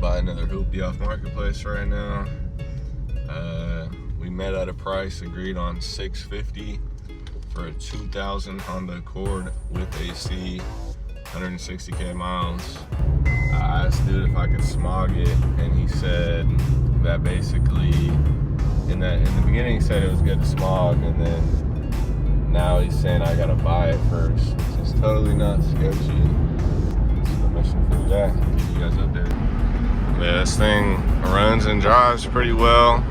buy another hoopy off Marketplace right now. We met at a price, agreed on $650 for a 2000 Honda Accord with AC, 160k miles. I asked dude if I could smog it, and he said that basically in the beginning he said it was good to smog, and then now he's saying I gotta buy it first, which is totally not sketchy. That's the mission for today. Keep you guys updated. Yeah, this thing runs and drives pretty well.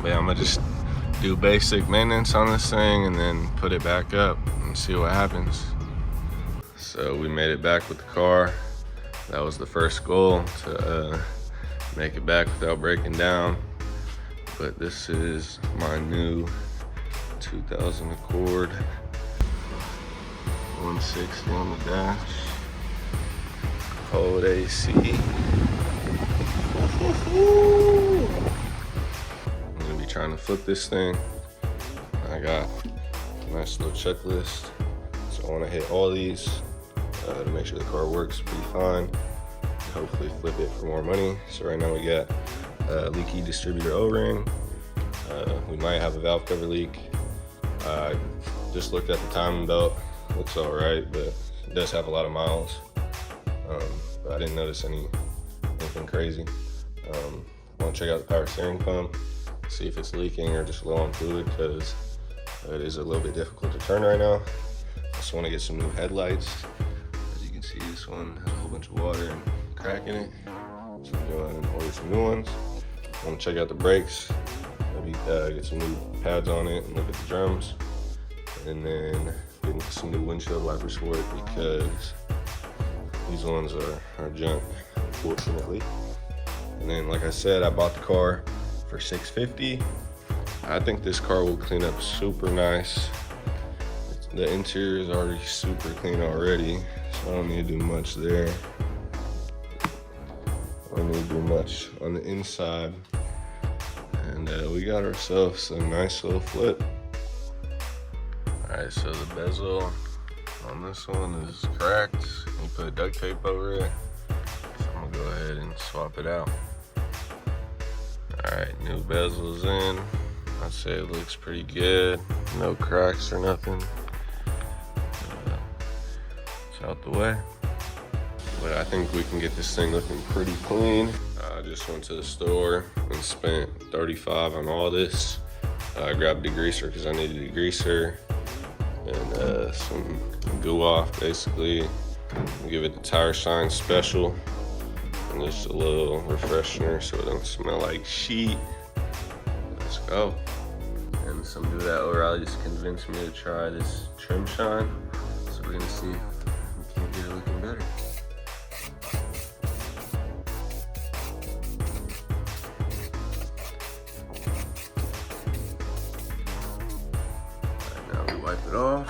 But yeah, I'm gonna just do basic maintenance on this thing and then put it back up and see what happens. So we made it back with the car. That was the first goal, to make it back without breaking down. But this is my new 2000 Accord, 160 on the dash, cold AC. I'm gonna be trying to flip this thing. I got a nice little checklist, so I want to hit all these to make sure the car works pretty fine. Hopefully flip it for more money. So right now we got a leaky distributor O-ring. We might have a valve cover leak. Just looked at the timing belt. Looks all right, but it does have a lot of miles. But I didn't notice anything crazy. I want to check out the power steering pump, see if it's leaking or just low on fluid, because it is a little bit difficult to turn right now. I also want to get some new headlights. As you can see, this one has a whole bunch of water and crack in it, so I'm going to order some new ones. I want to check out the brakes, maybe get some new pads on it and look at the drums, and then get some new windshield wipers for it, because these ones are junk, unfortunately. And then, like I said, I bought the car for $650. I think this car will clean up super nice. The interior is already super clean already, so I don't need to do much there. I don't need to do much on the inside. And we got ourselves a nice little flip. All right, so the bezel on this one is cracked. You put duct tape over it. So I'm gonna go ahead and swap it out. All right, new bezel's in. I'd say it looks pretty good. No cracks or nothing. It's out the way. But I think we can get this thing looking pretty clean. I just went to the store and spent $35 on all this. I grabbed a degreaser because I needed a degreaser and some goo off, basically. Give it the tire shine special and just a little refreshener so it don't smell like sheet. Let's go. And some dude at O'Reilly just convinced me to try this trim shine, so we're gonna see if we can get it looking better. Alright, now we wipe it off.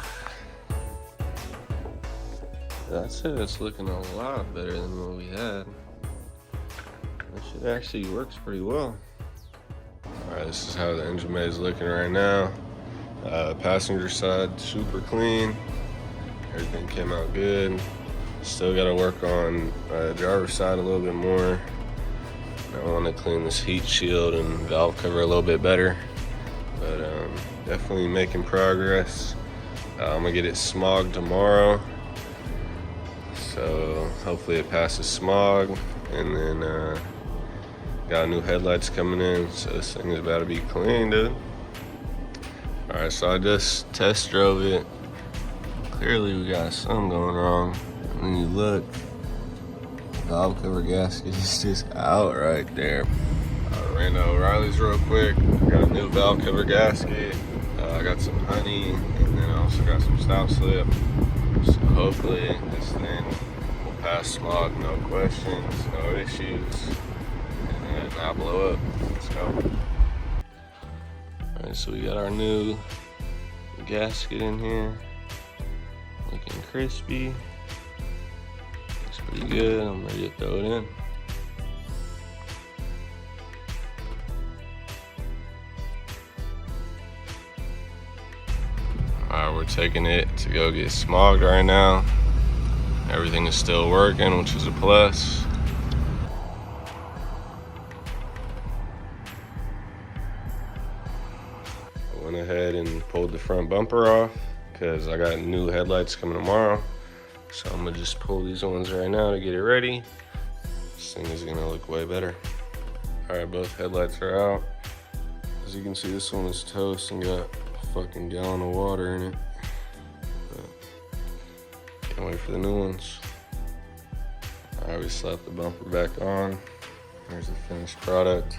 That's it, it's looking a lot better than what we had. That shit actually works pretty well. Alright, this is how the engine bay is looking right now. Passenger side, super clean. Everything came out good. Still gotta work on driver's side a little bit more. I want to clean this heat shield and valve cover a little bit better. But definitely making progress. I'm gonna get it smogged tomorrow. So hopefully it passes smog, and then got new headlights coming in, so this thing is about to be clean, dude. All right, so I just test drove it. Clearly we got something going wrong. When you look, the valve cover gasket is just out right there. I ran to O'Reilly's real quick. Got a new valve cover gasket. I got some honey, and then I also got some stop slip. So hopefully this thing will pass smog, no questions, no issues, and not blow up. Let's go. Alright, so we got our new gasket in here, looking crispy. Looks pretty good. I'm ready to throw it in. Alright, we're taking it to go get smogged right now. Everything is still working, which is a plus. ahead and pulled the front bumper off because I got new headlights coming tomorrow. So I'm gonna just pull these ones right now to get it ready. This thing is gonna look way better. All right, both headlights are out. As you can see, this one is toast and got a fucking gallon of water in it. Can't wait for the new ones. All right, we slapped the bumper back on. There's the finished product.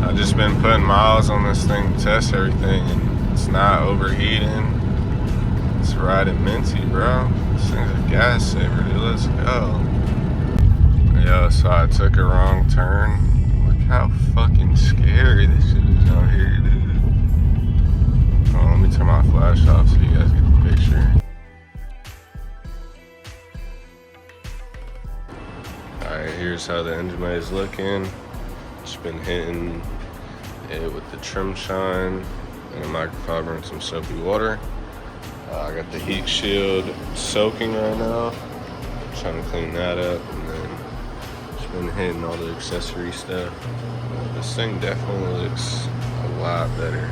I've just been putting miles on this thing to test everything, and it's not overheating. It's riding minty, bro. This thing's a gas saver, dude. Let's go. Yo, so I took a wrong turn. Look how fucking scary this shit is out here, dude. Hold on, let me turn my flash off so you guys get the picture. Alright, here's how the engine bay is looking. Just been hitting it with the trim shine and a microfiber and some soapy water. I got the heat shield soaking right now. Trying to clean that up, and then just been hitting all the accessory stuff. This thing definitely looks a lot better.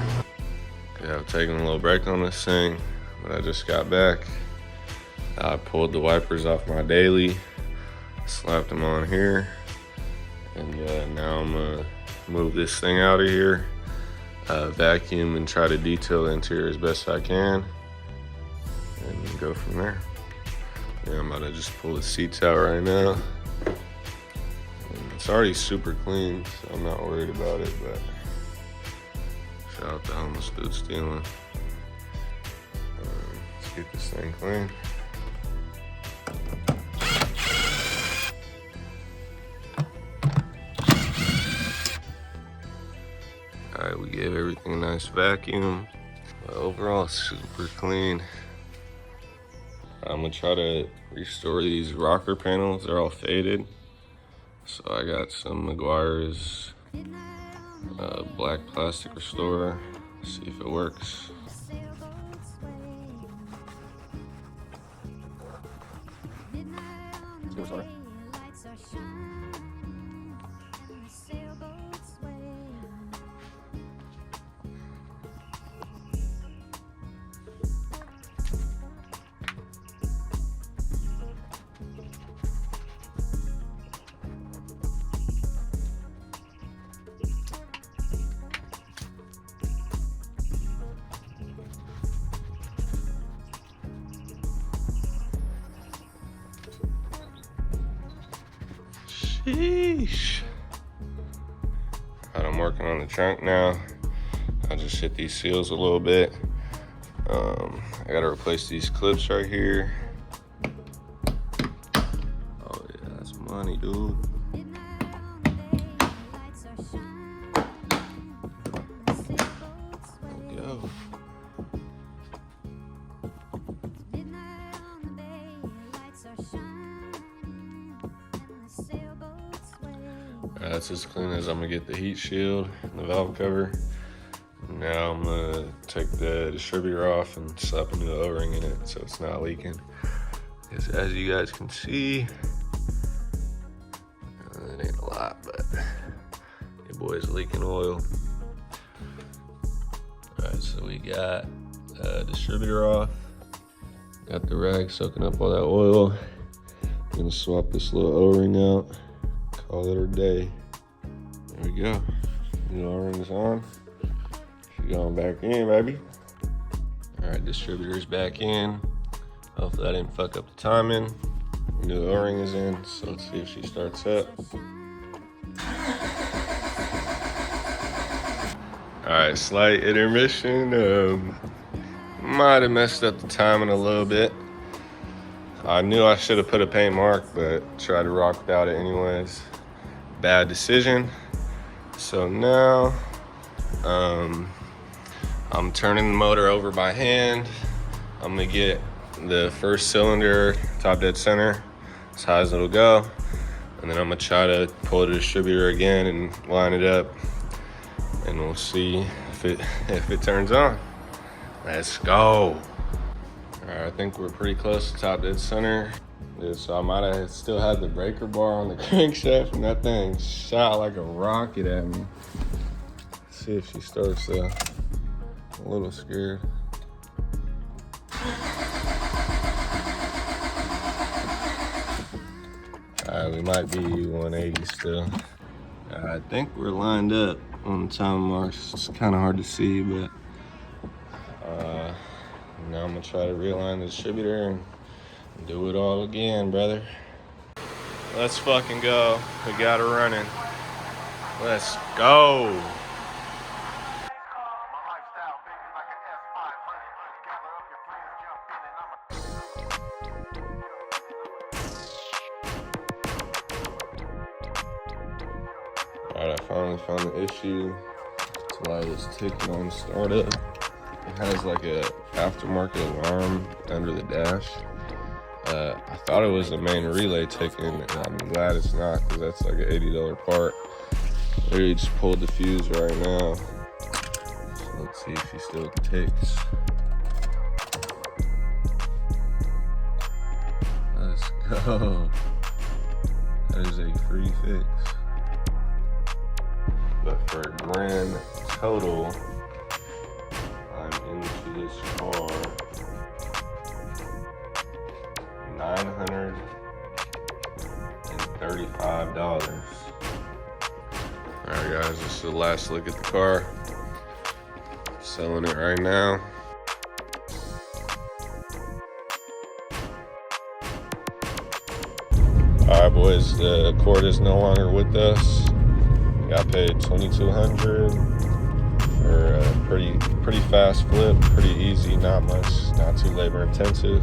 Yeah, I've taken a little break on this thing, but I just got back. I pulled the wipers off my daily, slapped them on here, and now I'm gonna move this thing out of here, vacuum and try to detail the interior as best I can, and go from there. Yeah, I'm about to just pull the seats out right now. And it's already super clean, so I'm not worried about it, but shout out to homeless dude stealing. Let's get this thing clean. All right, we gave everything a nice vacuum. But overall, super clean. I'm gonna try to restore these rocker panels. They're all faded. So I got some Meguiar's black plastic restorer. See if it works. Sheesh. Alright, I'm working on the trunk now. I just hit these seals a little bit. I gotta replace these clips right here. Oh yeah, that's money, dude. There we go. That's as clean as I'm gonna get the heat shield and the valve cover. Now I'm gonna take the distributor off and slap a new O-ring in it so it's not leaking. Because as you guys can see, it ain't a lot, but your boy's leaking oil. Alright, so we got distributor off. Got the rag soaking up all that oil. I'm gonna swap this little O-ring out. Call it a day. There we go. New O-ring's on. She's going back in, baby. All right, distributor's back in. Hopefully I didn't fuck up the timing. New O-ring is in, so let's see if she starts up. All right, slight intermission. Might have messed up the timing a little bit. I knew I should have put a paint mark, but tried to rock without it anyways. Bad decision. So now, I'm turning the motor over by hand. I'm gonna get the first cylinder top dead center, as high as it'll go. And then I'm gonna try to pull the distributor again and line it up. And we'll see if it turns on. Let's go. All Alright, I think we're pretty close to top dead center. Dude, so I might have still had the breaker bar on the crankshaft, and that thing shot like a rocket at me. Let's see if she starts though. I'm a little scared. Alright, we might be 180 still. I think we're lined up on the time marks. It's kind of hard to see, but now I'm gonna try to realign the distributor and do it all again, brother. Let's fucking go. We got it running. Let's go. Alright, I finally found the issue. It's why it's ticking on startup. It has like a aftermarket alarm under the dash. I thought it was the main relay ticking, and I'm glad it's not, because that's like an $80 part. Literally just pulled the fuse right now. So let's see if he still ticks. Let's go. That is a free fix. But for a grand total, I'm into this car $935. Alright guys, this is the last look at the car. Selling it right now. Alright boys, the Accord is no longer with us. Got paid $2,200 for a pretty fast flip, pretty easy, not much, not too labor intensive.